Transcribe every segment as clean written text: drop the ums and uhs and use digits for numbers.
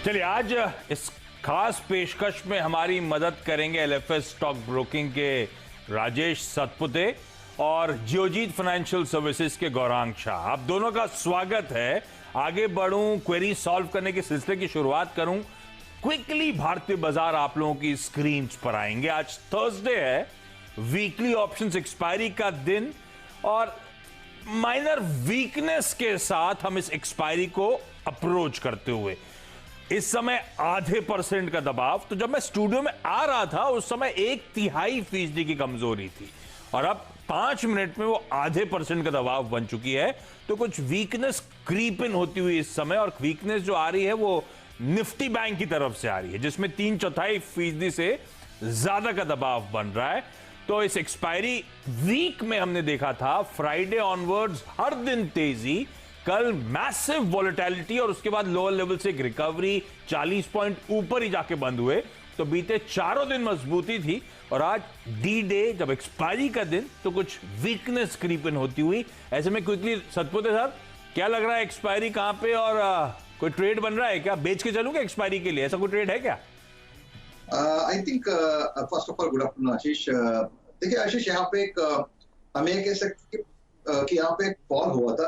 चलिए आज इस खास पेशकश में हमारी मदद करेंगे एलएफएस स्टॉक ब्रोकिंग के राजेश सतपुते और जियोजीत फाइनेंशियल सर्विसेज के गौरांग शाह। आप दोनों का स्वागत है। आगे बढ़ूं, क्वेरी सॉल्व करने के सिलसिले की शुरुआत करूं। क्विकली भारतीय बाजार आप लोगों की स्क्रीन पर आएंगे। आज थर्सडे है, वीकली ऑप्शंस एक्सपायरी का दिन और माइनर वीकनेस के साथ हम इस एक्सपायरी को अप्रोच करते हुए इस समय आधे % का दबाव। तो जब मैं स्टूडियो में आ रहा था उस समय 1/3% की कमजोरी थी और अब 5 मिनट में वो आधे % का दबाव बन चुकी है। तो कुछ वीकनेस क्रीप इन होती हुई इस समय, और वीकनेस जो आ रही है वो निफ्टी बैंक की तरफ से आ रही है, जिसमें 3/4% से ज्यादा का दबाव बन रहा है। तो इस एक्सपायरी वीक में हमने देखा था फ्राइडे ऑनवर्ड्स हर दिन तेजी, कल मैसिव वॉलेटिलिटी और उसके बाद लोअर लेवल से एक रिकवरी, 40 पॉइंट ऊपर ही जाके बंद हुए। तो बीते चारों दिन मजबूती थी और आज डी डे जब एक्सपायरी का दिन तो कुछ वीकनेस क्रीप इन होती हुई। ऐसे में क्विकली सतपुते सर, क्या लग रहा है एक्सपायरी कहां पे और कोई ट्रेड बन रहा है क्या? बेच के चलूंगा एक्सपायरी के लिए, ऐसा कोई ट्रेड है क्या? I think first of all good afternoon Ashish. देखिए आशीष, यहाँ पे एक हमें ये कह सकते कि यहाँ पे एक फॉल हुआ था।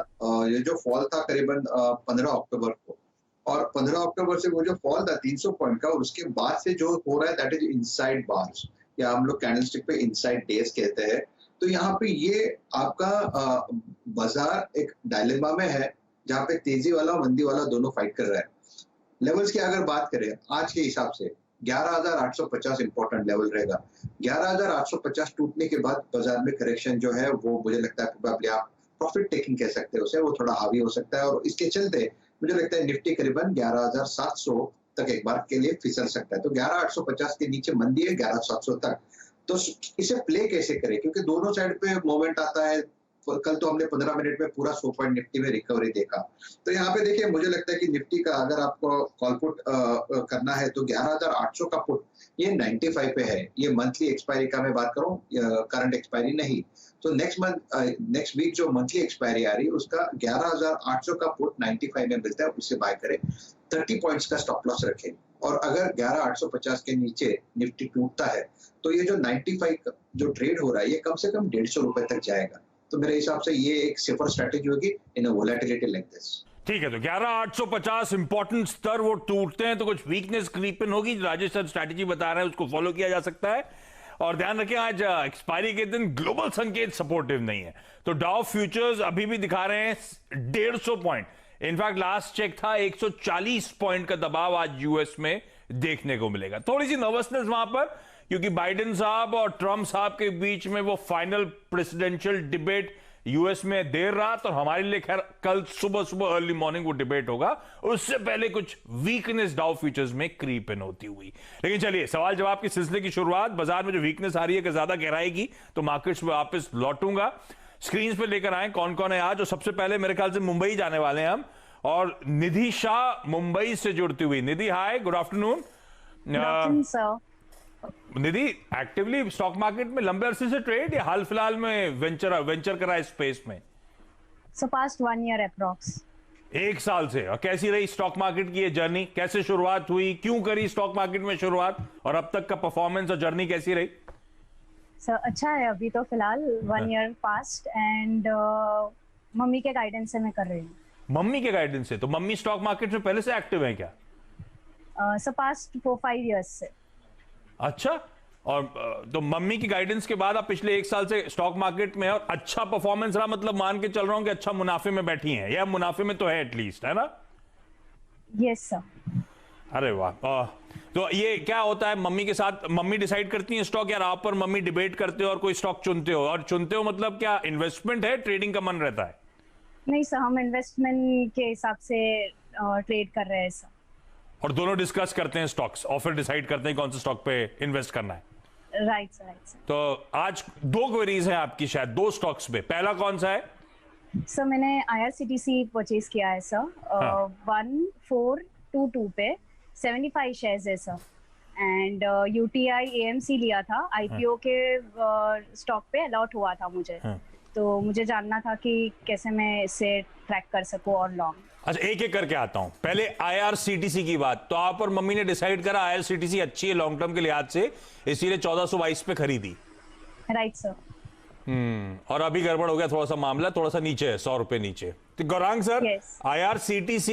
ये जो फॉल था करीबन 15 अक्टूबर को, और 15 अक्टूबर से वो जो फॉल था 300 पॉइंट का, और उसके बाद से जो हो रहा है दैट इज इनसाइड बार्स, या हम लोग कैंडलस्टिक पे इनसाइड डेज कहते हैं। तो यहाँ पे ये आपका बाजार एक डायलेमा में है, जहाँ पे तेजी वाला मंदी वाला दोनों फाइट कर रहा है। लेवल्स की अगर बात करें आज के हिसाब से 11,850 इंपॉर्टेंट लेवल रहेगा। 11,850 टूटने के बाद बाजार में करेक्शन जो है वो मुझे लगता है प्रोबेबली आप प्रॉफिट टेकिंग कह सकते हो उसे, वो थोड़ा हावी हो सकता है। और इसके चलते मुझे लगता है निफ्टी करीबन 11,700 तक एक बार के लिए फिसल सकता है। तो 11,850 के नीचे मंदी है 11,700 तक। तो इसे प्ले कैसे करें, क्योंकि दोनों साइड पे मोमेंट आता है। कल तो हमने 15 मिनट में पूरा 100 पॉइंट निफ्टी में रिकवरी देखा। तो यहाँ पे देखिए, मुझे लगता है कि निफ्टी का अगर आपको कॉल पुट करना है तो 11,800 का पुट ये 95 पे है। ये मंथली एक्सपायरी का मैं बात करूं, करंट एक्सपायरी नहीं। तो नेक्स्ट वीक जो मंथली एक्सपायरी आ रही है उसका 11,800 का पुट 95 में मिलता है, उससे बाय करें। 30 पॉइंट्स का स्टॉप लॉस रखें, और अगर 11,850 के नीचे निफ्टी टूटता है तो ये जो 95 जो ट्रेड हो रहा है ये कम से कम 150 रुपए तक जाएगा। तो मेरे हिसाब से ये एक सेफर स्ट्रेटेजी होगी इन अ वोलेटिलिटी लाइक दिस। ठीक है, तो 11,850 इंपॉर्टेंट स्तर वो टूटते हैं तो कुछ वीकनेस क्रीप इन होगी। राजेश सर स्ट्रेटेजी बता रहे हैं, उसको फॉलो किया जा सकता है। और ध्यान रखें, आज एक्सपायरी के दिन ग्लोबल संकेत सपोर्टिव नहीं है। तो डाउ फ्यूचर्स अभी भी दिखा रहे हैं 150 पॉइंट। इनफैक्ट लास्ट चेक था 140 पॉइंट का दबाव आज यूएस में देखने को मिलेगा। थोड़ी सी नर्वसनेस वहां पर, क्योंकि बाइडेन साहब और ट्रंप साहब के बीच में वो फाइनल प्रेसिडेंशियल डिबेट यूएस में देर रात, और हमारे लिए खैर कल सुबह अर्ली मॉर्निंग वो डिबेट होगा। उससे पहले कुछ वीकनेस डाउ फ्यूचर्स में क्रीप इन होती हुई। लेकिन चलिए सवाल जवाब के सिलसिले की शुरुआत। बाजार में जो वीकनेस आ रही है कि ज्यादा गहराई की, तो मार्केट्स में वापस लौटूंगा। स्क्रीन पे लेकर आए कौन कौन है आज। और सबसे पहले मेरे ख्याल से मुंबई जाने वाले हैं हम, और निधि शाह मुंबई से जुड़ती हुई। निधि हाय, गुड आफ्टरनून। निधि, एक्टिवली स्टॉक मार्केट में लंबे अरसे से ट्रेड या हाल फिलहाल में वेंचर करा इस स्पेस में? सो पास्ट 1 ईयर अप्रॉक्स। 1 साल से। और कैसी रही स्टॉक मार्केट की ये जर्नी? कैसे शुरुआत हुई, क्यों करी स्टॉक मार्केट में शुरुआत, और अब तक का परफॉर्मेंस और जर्नी कैसी रही? सर अच्छा है अभी तो फिलहाल 1 ईयर पास्ट, एंड मम्मी के गाइडेंस से मैं कर रही हूँ। मम्मी के गाइडेंस से? तो मम्मी स्टॉक मार्केट में पहले से एक्टिव है क्या? सो पास्ट 4-5 इयर्स से। अच्छा, और तो मम्मी की गाइडेंस के बाद आप पिछले 1 साल से स्टॉक मार्केट में, और अच्छा परफॉर्मेंस रहा, मतलब मान के चल रहा हूं कि अच्छा मुनाफे में बैठी हैं, या मुनाफे में तो है एटलीस्ट, है ना? Yes sir. अरे वाह। तो ये क्या होता है मम्मी के साथ? मम्मी डिसाइड करती हैं स्टॉक, या आप और मम्मी डिबेट करते हो और कोई स्टॉक चुनते हो? और चुनते हो मतलब क्या इन्वेस्टमेंट है, ट्रेडिंग का मन रहता है? नहीं सर, हम इन्वेस्टमेंट के हिसाब से ट्रेड कर रहे हैं सर। और दोनों डिस्कस करते हैं स्टॉक्स, और फिर डिसाइड करते हैं कौन से स्टॉक पे इन्वेस्ट करना है। Right sir, right sir. तो आज 2 क्वेरीज हैं आपकी, शायद 2 स्टॉक्स पे। पहला कौन सा है? सर मैंने IRCTC परचेज किया है सर, 1422 पे 75 शेयर्स है सर। एंड UTI AMC लिया था, IPO के स्टॉक पे अलॉट हुआ था मुझे। तो मुझे जानना था कि कैसे मैं इसे ट्रैक कर सकूं और लॉन्ग। अच्छा, एक एक करके आता हूं। पहले IRCTC की बात, तो आप और मम्मी ने डिसाइड करा IRCTC अच्छी है लॉन्ग टर्म के लिहाज से, इसीलिए 1422 पे खरीदी। Right sir. और अभी गड़बड़ हो गया थोड़ा सा मामला, थोड़ा सा नीचे है, 100 रुपए नीचे। तो गौरांग सर, Yes. IRCTC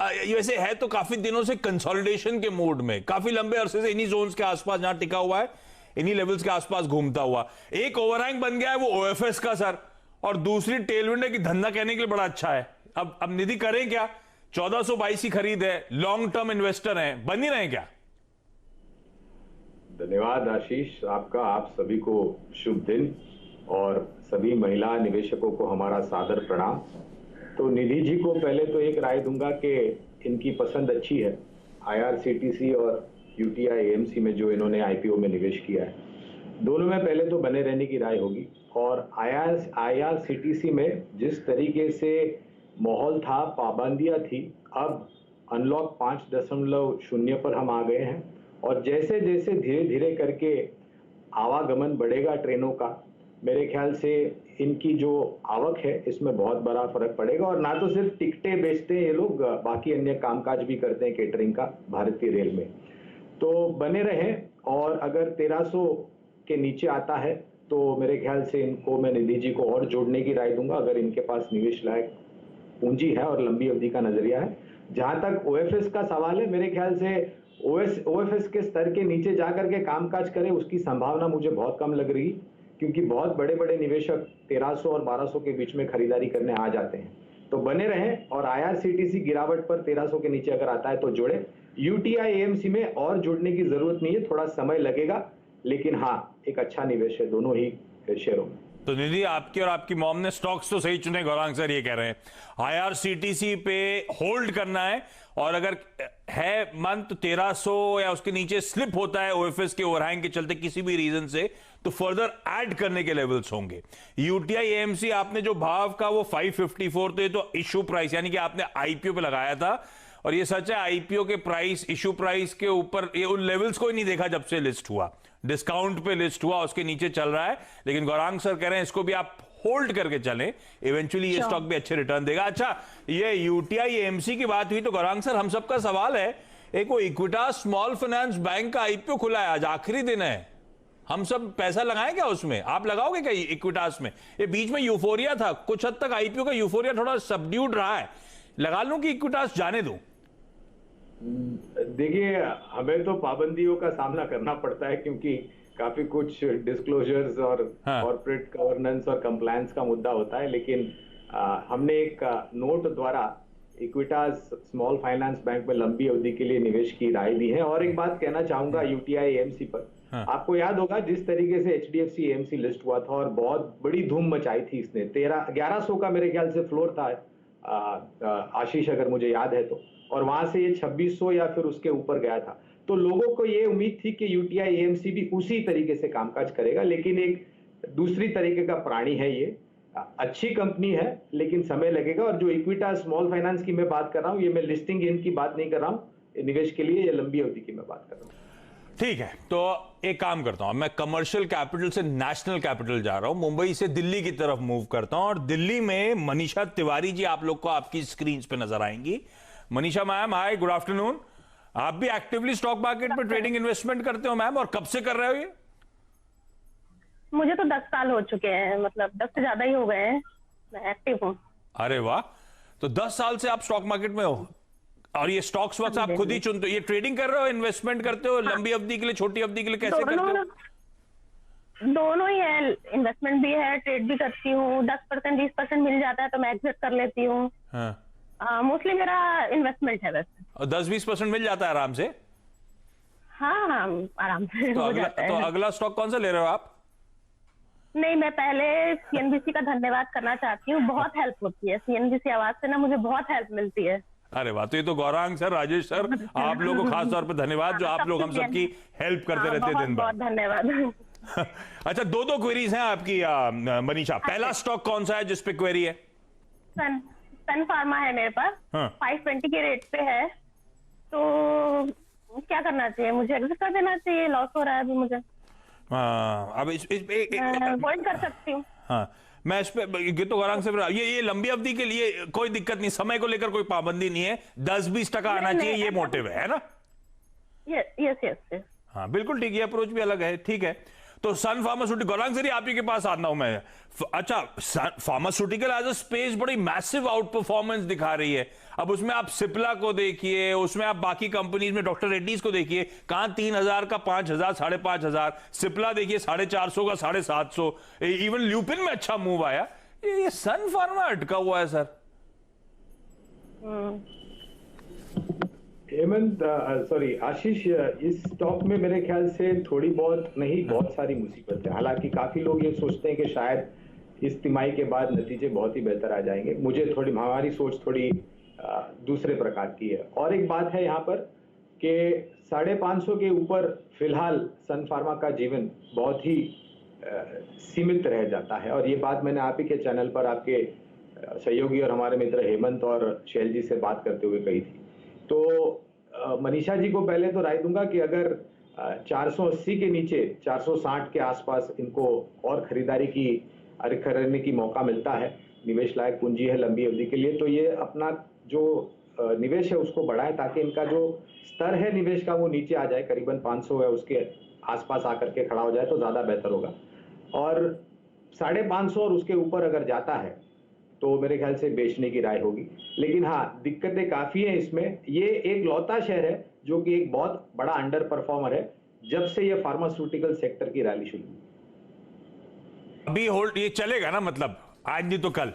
वैसे है तो काफी दिनों से कंसोलिडेशन के मूड में, काफी लंबे अरसे से इन्हीं जोन्स के आसपास जहां टिका हुआ है, इन्हीं लेवल्स के आसपास घूमता हुआ। एक ओवरहैंग बन गया है वो OFS का सर, और दूसरी टेलविंड है कि धंधा कहने के लिए बड़ा अच्छा है। अब निधि करें क्या? 1422 की खरीद है, लॉन्ग टर्म इन्वेस्टर है, बन ही रहे क्या? धन्यवाद आशीष आपका, आप सभी को शुभ दिन और सभी महिला निवेशकों को हमारा सादर प्रणाम। तो निधि जी को पहले तो एक राय दूंगा कि इनकी पसंद अच्छी है, IRCTC और UTI AMC में जो इन्होंने IPO में निवेश किया है, दोनों में पहले तो बने रहने की राय होगी। और IRCTC में जिस तरीके से माहौल था, पाबंदियां थी, अब अनलॉक 5.0 पर हम आ गए हैं, और जैसे जैसे धीरे धीरे करके आवागमन बढ़ेगा ट्रेनों का, मेरे ख्याल से इनकी जो आवक है इसमें बहुत बड़ा फर्क पड़ेगा। और ना तो सिर्फ टिकटें बेचते हैं ये लोग, बाकी अन्य कामकाज भी करते हैं केटरिंग का भारतीय रेल में। तो बने रहें, और अगर 1300 के नीचे आता है तो मेरे ख्याल से इनको, मैं निधि जी को और जोड़ने की राय दूंगा अगर इनके पास निवेश लायक पूंजी है और लंबी अवधि का नजरिया है। जहां तक OFS का सवाल है, मेरे ख्याल से OFS के स्तर के नीचे जाकर के कामकाज करे उसकी संभावना मुझे बहुत कम लग रही, क्योंकि बहुत बड़े बड़े निवेशक 1300 और 1200 के बीच में खरीदारी करने आ जाते हैं। तो बने रहें, और IRCTC गिरावट पर 1300 के नीचे अगर आता है तो जोड़े। UTI AMC में और जुड़ने की जरूरत नहीं है, थोड़ा समय लगेगा, लेकिन हाँ एक अच्छा निवेश है दोनों ही शेयरों में। तो निधि, आपकी और आपकी मॉम ने स्टॉक्स तो सही चुने, गौरांग सर ये कह रहे हैं IRCTC पे होल्ड करना है, और अगर है मन तो 1300 या उसके नीचे स्लिप होता है OFS के ओवरहैंग के चलते किसी भी रीजन से, तो फर्दर ऐड करने के लेवल्स होंगे। UTI AMC आपने जो भाव का वो 554, तो ये तो इशू प्राइस यानी कि आपने IPO पे लगाया था, और ये सच है IPO के प्राइस इशू प्राइस के ऊपर ये उन लेवल्स को ही नहीं देखा जब से लिस्ट हुआ, डिस्काउंट पे लिस्ट हुआ उसके नीचे चल रहा है। लेकिन गौरांग सर कह रहे हैं इसको भी आप होल्ड करके चलें, इवेंचुअली ये स्टॉक भी अच्छे रिटर्न देगा। अच्छा, ये UTI AMC की बात हुई तो गौरांग सर, हम सबका सवाल है, एक वो इक्विटास स्मॉल फाइनेंस बैंक का IPO खुला है, आज आखिरी दिन है, हम सब पैसा लगाएं क्या उसमें? आप लगाओगे क्या इक्विटास में? ये बीच में यूफोरिया था, कुछ हद तक IPO का यूफोरिया थोड़ा सबड्यूड रहा है, लगा लूं कि इक्विटास जाने दूं? देखिए, हमें तो पाबंदियों का सामना करना पड़ता है, क्योंकि काफी कुछ डिस्क्लोजर्स और कॉर्पोरेट गवर्नेंस और कंप्लायंस का मुद्दा होता है। लेकिन हमने एक नोट द्वारा इक्विटास स्मॉल फाइनेंस बैंक में लंबी अवधि के लिए निवेश की राय दी है। और एक बात कहना चाहूंगा UTI AMC पर, आपको याद होगा जिस तरीके से HDFC AMC लिस्ट हुआ था और बहुत बड़ी धूम मचाई थी इसने, 1100 का मेरे ख्याल से फ्लोर था आशीष, अगर मुझे याद है तो, और वहां से ये 2600 या फिर उसके ऊपर गया था। तो लोगों को ये उम्मीद थी कि UTI AMC भी उसी तरीके से कामकाज करेगा, लेकिन एक दूसरी तरीके का प्राणी है ये, अच्छी कंपनी है लेकिन समय लगेगा। और जो इक्विटा स्मॉल फाइनेंस की मैं बात कर रहा हूं, ये मैं लिस्टिंग गेन की बात नहीं कर रहा हूं, निवेश के लिए या लंबी अवधि की मैं बात कर रहा हूं। ठीक है, तो एक काम करता हूं, मैं कमर्शियल कैपिटल से नेशनल कैपिटल जा रहा हूं, मुंबई से दिल्ली की तरफ मूव करता हूं, और दिल्ली में मनीषा तिवारी जी आप लोग को आपकी स्क्रीन पे नजर आएंगी। मनीषा मैम, हाय, गुड आफ्टरनून। आप भी एक्टिवली स्टॉक मार्केट में ट्रेडिंग इन्वेस्टमेंट करते हो मैम, और कब से कर रहे हो ये? मुझे तो 10 साल हो चुके हैं, मतलब 10 से ज्यादा ही हो गए हैं, मैं एक्टिव हूँ। अरे वाह, तो 10 साल से आप स्टॉक मार्केट में हो, और ये स्टॉक्स वक्त आप खुद ही चुनते हो? ये ट्रेडिंग कर रहे हो, इन्वेस्टमेंट करते हो, लंबी अवधि के लिए, छोटी अवधि के लिए, कैसे करते हो? दोनों ही है, इन्वेस्टमेंट भी है, ट्रेड भी करती हूँ। 10% 20% मिल जाता है तो मैं एग्जिट कर लेती हूँ। मोस्टली मेरा इन्वेस्टमेंट है वैसे। और 10-20% मिल जाता है आराम से? हाँ, आराम से हो जाता है। तो अगला स्टॉक कौन सा ले रहे हो आप? नहीं, मैं पहले CNBC का धन्यवाद करना चाहती हूँ, बहुत हेल्प होती है CNBC आवाज से ना, मुझे बहुत हेल्प मिलती है। अरे वाह, तो ये तो गौरांग सर, राजेश सर, आप लोगों को खास तौर पर धन्यवाद, जो आप लोग हम सबकी हेल्प करते रहते हैं दिन भर। बहुत धन्यवाद। अच्छा, दो क्वेरीज हैं आपकी मनीषा। पहला स्टॉक कौन सा है जिस पे क्वेरी है? सन फार्मा है मेरे पास, 520 के रेट पे है, तो क्या करना चाहिए मुझे? एग्जिट कर देना चाहिए? लॉस हो रहा है अभी मुझे। अब होल्ड कर सकती हूँ? हाँ, मैं इस पे ये तो गौरांग से ये लंबी अवधि के लिए कोई दिक्कत नहीं, समय को लेकर कोई पाबंदी नहीं है, 10-20% आना चाहिए, ये मोटिव है ना? यस। हाँ बिल्कुल ठीक है, अप्रोच भी अलग है, ठीक है। तो सन फार्मास्यूटिकल, गौरांग सर आप ही के पास आता हूं मैं। अच्छा, फार्मास्यूटिकल एज अ स्पेस बड़ी मैसिव आउट परफॉर्मेंस दिखा रही है। अब उसमें आप सिप्ला को देखिए, उसमें आप बाकी कंपनीज में डॉक्टर रेड्डीज को देखिए, कहां 3,000 का 5,000, 5,500, सिप्ला देखिए 450 का 750, इवन ल्यूपिन में अच्छा मूव आया। ये सन फार्मा अटका हुआ है सर। हेमंत, सॉरी आशीष, इस स्टॉक में मेरे ख्याल से थोड़ी बहुत नहीं, बहुत सारी मुसीबत है। हालांकि काफी लोग ये सोचते हैं कि शायद इस तिमाही के बाद नतीजे बहुत ही बेहतर आ जाएंगे। मुझे थोड़ी, हमारी सोच थोड़ी दूसरे प्रकार की है। और एक बात है यहाँ पर कि 550 के ऊपर फिलहाल सन फार्मा का जीवन बहुत ही सीमित रह जाता है। और ये बात मैंने आप ही के चैनल पर आपके सहयोगी और हमारे मित्र हेमंत और शैल जी से बात करते हुए कही थी। तो मनीषा जी को पहले तो राय दूंगा कि अगर 480 के नीचे 460 के आसपास इनको और खरीदने की मौका मिलता है, निवेश लायक पूंजी है लंबी अवधि के लिए, तो ये अपना जो निवेश है उसको बढ़ाएं ताकि इनका जो स्तर है निवेश का वो नीचे आ जाए, करीबन 500 है उसके आसपास आकर के खड़ा हो जाए तो ज्यादा बेहतर होगा। और 550 और उसके ऊपर अगर जाता है तो मेरे ख्याल से बेचने की राय होगी। लेकिन हाँ, दिक्कतें काफी हैं इसमें। ये एक लौता शेयर है जो कि एक बहुत बड़ा अंडर परफॉर्मर है जब से ये फार्मास्यूटिकल सेक्टर की रैली शुरू हुई। अभी होल्ड ये चलेगा ना, मतलब आज नहीं तो कल?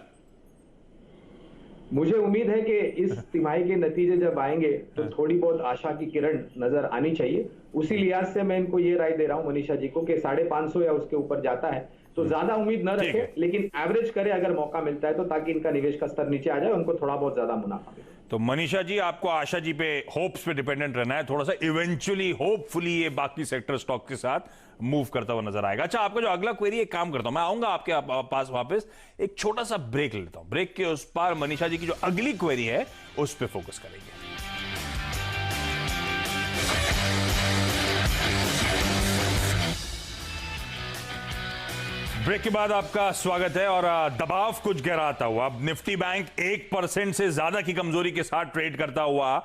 मुझे उम्मीद है कि इस तिमाही के नतीजे जब आएंगे तो थोड़ी बहुत आशा की किरण नजर आनी चाहिए। उसी लिहाज से मैं इनको ये राय दे रहा हूं मनीषा जी को कि 550 या उसके ऊपर जाता है तो ज्यादा उम्मीद न रखे, लेकिन एवरेज करे अगर मौका मिलता है तो, ताकि इनका निवेश का स्तर नीचे आ जाए, उनको थोड़ा बहुत ज्यादा मुनाफा मिले। तो मनीषा जी, आपको आशा जी पे, होप्स पे डिपेंडेंट रहना है थोड़ा सा। इवेंचुअली होपफुली ये बाकी सेक्टर स्टॉक के साथ मूव करता हुआ नजर आएगा। अच्छा, आपका जो अगला क्वेरी, एक काम करता हूं, मैं आऊंगा आपके पास वापस, एक छोटा सा ब्रेक लेता हूं। ब्रेक के उस पार मनीषा जी की जो अगली क्वेरी है उस पर फोकस करेंगे। ब्रेक के बाद आपका स्वागत है। और दबाव कुछ गहराता हुआ, अब निफ्टी बैंक 1% से ज्यादा की कमजोरी के साथ ट्रेड करता हुआ,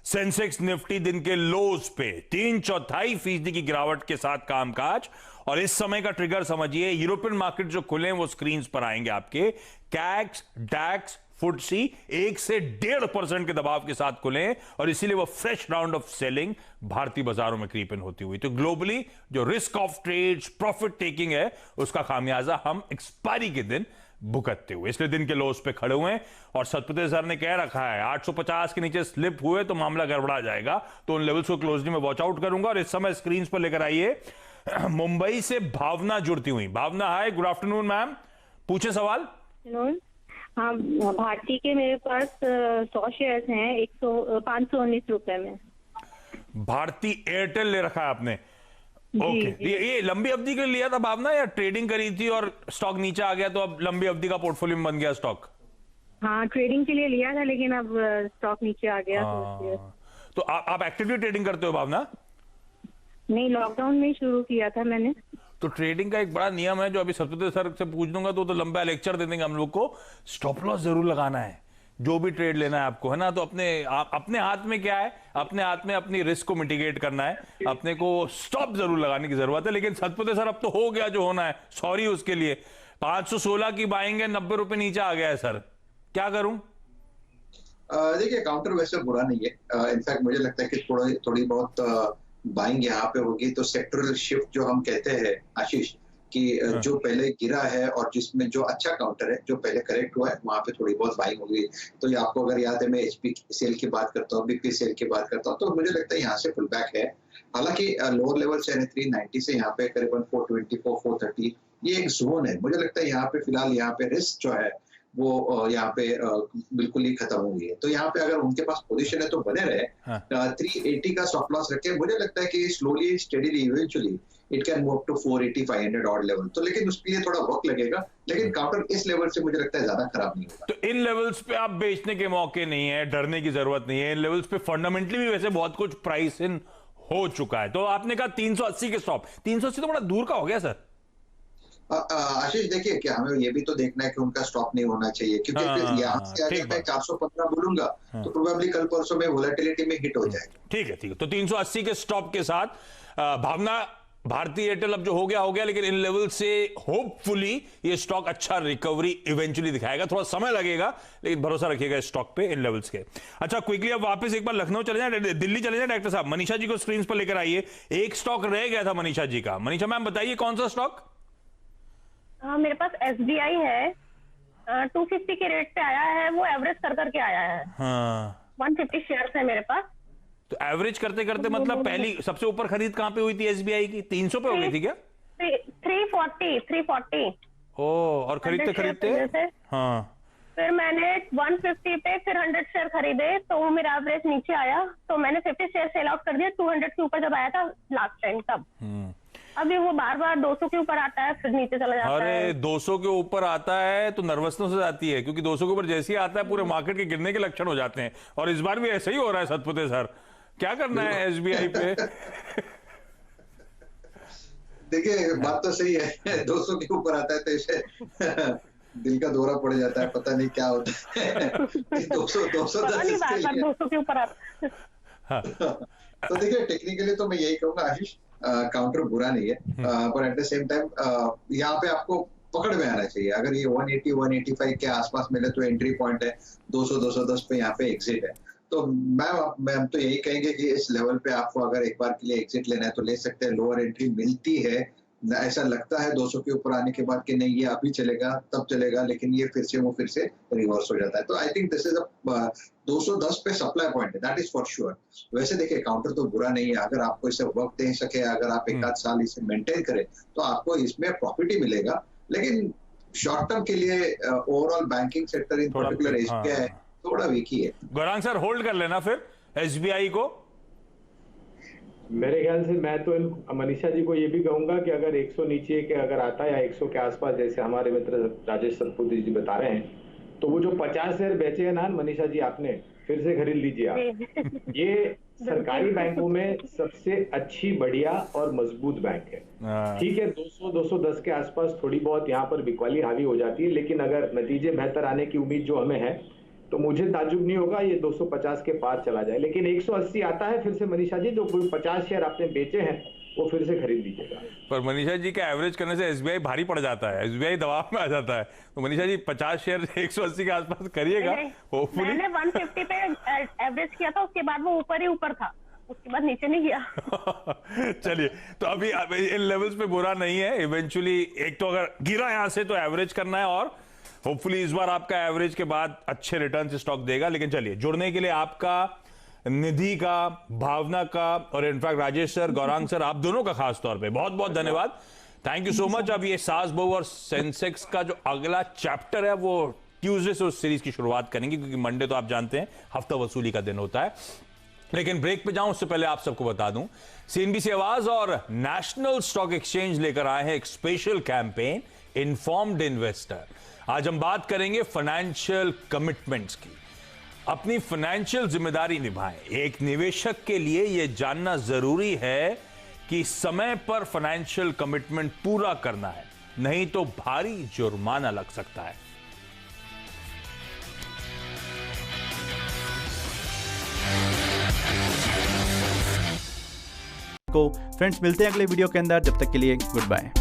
सेंसेक्स निफ्टी दिन के लोज पे 3/4% की गिरावट के साथ कामकाज। और इस समय का ट्रिगर समझिए, यूरोपियन मार्केट जो खुले हैं वो स्क्रीन पर आएंगे आपके। कैक्स, डैक्स, फुटसी 1 से 1.5% के दबाव के साथ खुले, और इसीलिए वो फ्रेश राउंड ऑफ सेलिंग भारतीय बाजारों में क्रीप इन होती हुई। तो ग्लोबली जो risk of trades, profit taking है, उसका खामियाजा हम एक्सपायरी के दिन भुगतते हुए, इसलिए दिन के लोस पे खड़े हुए हैं। और सतपति सर ने कह रखा है 850 के नीचे स्लिप हुए तो मामला गड़बड़ा जाएगा, तो उन लेवल्स को क्लोजली में वॉच आउट करूंगा। और इस समय स्क्रीन पर लेकर आइए मुंबई से भावना जुड़ती हुई। भावना, हाय, गुड आफ्टरनून मैम, पूछे सवाल। हाँ, भारती के मेरे पास 100 शेयर्स हैं, 519 रुपए में। भारती एयरटेल ले रखा है आपने? ओके, ये लंबी अवधि के लिए लिया था भावना, या ट्रेडिंग करी थी और स्टॉक नीचे आ गया तो अब लंबी अवधि का पोर्टफोलियो में बन गया स्टॉक? हाँ, ट्रेडिंग के लिए लिया था, लेकिन अब स्टॉक नीचे आ गया। तो आप एक्टिवली ट्रेडिंग करते हो भावना? नहीं, लॉकडाउन में शुरू किया था मैंने। तो ट्रेडिंग का एक बड़ा नियम है जो अभी सतपति सर से पूछ दूंगा तो लंबा लेक्चर दे देंगे हम लोग को। स्टॉप लॉस जरूर लगाना है जो भी ट्रेड लेना है आपको, है ना। तो अपने हाथ में क्या है, अपने हाथ में अपनी रिस्क को मिटिगेट करना है, अपने को स्टॉप जरूर लगाने की जरूरत है। लेकिन सतपति सर अब तो हो गया जो होना है, सॉरी उसके लिए। 516 की बाइंग है, 90 रुपए नीचे आ गया है सर, क्या करूं? देखिए, काउंटर वैसे बुरा नहीं है। इनफैक्ट मुझे लगता है कि थोड़ी बहुत बाइंग यहाँ पे होगी। तो सेक्टरल शिफ्ट जो हम कहते हैं आशीष, कि जो पहले गिरा है और जिसमें जो अच्छा काउंटर है, जो पहले करेक्ट हुआ है, वहां पे थोड़ी बहुत बाइंग होगी। तो ये आपको अगर याद है, मैं एचपी सेल की बात करता हूँ, बीपी सेल की बात करता हूँ, तो मुझे लगता है यहाँ से पुल बैक है। हालांकि लोअर लेवल से 390 से यहाँ पे करीबन 424, 430 ये एक जोन है। मुझे लगता है यहाँ पे फिलहाल यहाँ पे रिस्क जो है वो यहाँ पे बिल्कुल ही खत्म हो गई है। तो यहाँ पे अगर उनके पास पोजीशन है तो बने रहे। 380 का स्टॉप लॉस रखे। मुझे लगता है कि slowly steadily eventually it can move to 480, 500 odd level. तो लेकिन उसके लिए थोड़ा वक्त लगेगा, लेकिन काउंटर इस लेवल से मुझे लगता है ज्यादा खराब नहीं होगा। तो इन लेवल्स पे आप बेचने के मौके नहीं है, डरने की जरूरत नहीं है। इन लेवल्स पे फंडामेंटली भी वैसे बहुत कुछ प्राइस इन हो चुका है। तो आपने कहा 380 के स्टॉप, 380 तो बड़ा दूर का हो गया सर। आशीष देखिए कि हमें ये भी तो देखना है कि उनका स्टॉप नहीं होना चाहिए, क्योंकि फिर यहाँ से अगर मैं 415 बोलूंगा तो प्रोबेबली कल परसों में वोलेटिलिटी में हिट हो जाएगा। ठीक है। तो 380 के स्टॉप के साथ भावना, भारतीय एयरटेल अब जो हो गया, लेकिन इन लेवल से होपफुली ये स्टॉक अच्छा रिकवरी इवेंचुअली दिखाएगा। थोड़ा समय लगेगा लेकिन भरोसा रखिएगा इस स्टॉक पे इन लेवल्स के। अच्छा, क्विकली अब वापस एक बार लखनऊ चले जाए, दिल्ली चले जाए डॉक्टर साहब। मनीषा जी को स्क्रीन पर लेकर आइए। एक स्टॉक रह गया था मनीषा जी का। मनीषा मैम बताइए कौन सा स्टॉक? मेरे पास SBI है, 250 के रेट पे आया है, वो एवरेज कर करके आया है। 150 शेयर्स है मेरे पास। तो एवरेज करते करते मतलब पहली सबसे ऊपर खरीद कहां पे हुई थी SBI की? 300 पे हो गई थी क्या? 340। ओ, और खरीदते खरीदते फिर मैंने 150 पे फिर 100 शेयर खरीदे, तो वो मेरा एवरेज नीचे आया, तो मैंने 50 शेयर सेल आउट कर दिया 200 के ऊपर जब आया था लास्ट टाइम तब। अभी वो बार बार 200 के ऊपर आता है फिर नीचे चला जाता है। अरे 200 के ऊपर आता है तो नर्वसनेस हो जाती है, क्योंकि 200 के ऊपर जैसे ही आता है पूरे मार्केट के गिरने के लक्षण हो जाते हैं। और इस बार भी ऐसा ही हो रहा है सतपुते सर। क्या करना है SBI पे? देखिए बात तो सही है, 200 के ऊपर आता है तो इसे दिल का दौरा पड़ जाता है, पता नहीं क्या होता है। 200 के ऊपर आता है। तो देखिए टेक्निकली तो मैं यही कहूंगा आशीष, काउंटर बुरा नहीं है, पर एट द सेम टाइम यहाँ पे आपको पकड़ में आना चाहिए। अगर ये 180 185 के आसपास मिले तो एंट्री पॉइंट है, 200 210 पे यहाँ पे एग्जिट है। तो मैम तो यही कहेंगे कि इस लेवल पे आपको अगर एक बार के लिए एग्जिट लेना है तो ले सकते हैं। लोअर एंट्री मिलती है, ऐसा लगता है 200 के ऊपर आने के बाद कि नहीं ये अभी चलेगा तब चलेगा, लेकिन ये फिर से रिवर्स हो जाता है। तो आई थिंक दिस इज 210 पे सप्लाई पॉइंट है, दैट इज फॉर श्योर। वैसे देखिए काउंटर तो बुरा नहीं है, अगर आपको इसे वक्त दे सके, अगर आप एक आध साल इसे मेंटेन करें तो आपको इसमें प्रॉफिट ही मिलेगा। लेकिन शॉर्ट टर्म के लिए overall banking sector in particular SBI थोड़ा वीक ही है। गौरांग सर होल्ड कर लेना फिर SBI को। मेरे ख्याल से मैं तो मनीषा जी को ये भी कहूंगा कि अगर 100 नीचे के अगर आता है या 100 के आसपास, जैसे हमारे मित्र राजेश सतपुते जी बता रहे हैं, तो वो जो 50 शेयर बेचे हैं ना मनीषा जी आपने, फिर से खरीद लीजिए आप। ये सरकारी बैंकों में सबसे अच्छी, बढ़िया और मजबूत बैंक है। ठीक है 200-210 के आसपास थोड़ी बहुत यहाँ पर बिकवाली हावी हो जाती है, लेकिन अगर नतीजे बेहतर आने की उम्मीद जो हमें है तो मुझे ताज्जुब नहीं होगा ये 250 के पार चला जाए। लेकिन 180 आता है फिर से मनीषा जी, जो 50 शेयर आपने बेचे हैं वो फिर से खरीद लीजिएगा। पर मनीषा जी का एवरेज करने से SBI भारी पड़ जाता है, SBI दबाव में आ जाता है। तो मनीषा जी 50 शेयर 180 के आसपास करिएगा। मैंने 150 पे एवरेज किया था, उसके बाद वो ऊपर ही ऊपर था, उसके बाद नीचे नहीं गया। चलिए, तो अभी इन लेवल्स पे बुरा नहीं है। इवेंचुअली एक तो अगर गिरा यहां से तो एवरेज करना है, और होपफुली इस बार आपका एवरेज के बाद अच्छे रिटर्न से स्टॉक देगा। लेकिन चलिए, जुड़ने के लिए आपका, निधि का, भावना का और in fact Rajesh sir, Gaurang sir, आप दोनों का खास तौर पे बहुत बहुत धन्यवाद। Thank you so much. अब ये सास बहू और सेंसेक्स का जो अगला चैप्टर है वो ट्यूसडे से उस सीरीज की शुरुआत करेंगे, क्योंकि मंडे तो आप जानते हैं हफ्ता वसूली का दिन होता है। लेकिन ब्रेक पे जाऊं उससे पहले आप सबको बता दूं, CNBC आवाज और नेशनल स्टॉक एक्सचेंज लेकर आए हैं एक स्पेशल कैंपेन, इन्फॉर्म्ड इन्वेस्टर। आज हम बात करेंगे फाइनेंशियल कमिटमेंट्स की। अपनी फाइनेंशियल जिम्मेदारी निभाएं। एक निवेशक के लिए यह जानना जरूरी है कि समय पर फाइनेंशियल कमिटमेंट पूरा करना है, नहीं तो भारी जुर्माना लग सकता है। फ्रेंड्स मिलते हैं अगले वीडियो के अंदर, जब तक के लिए गुड बाय।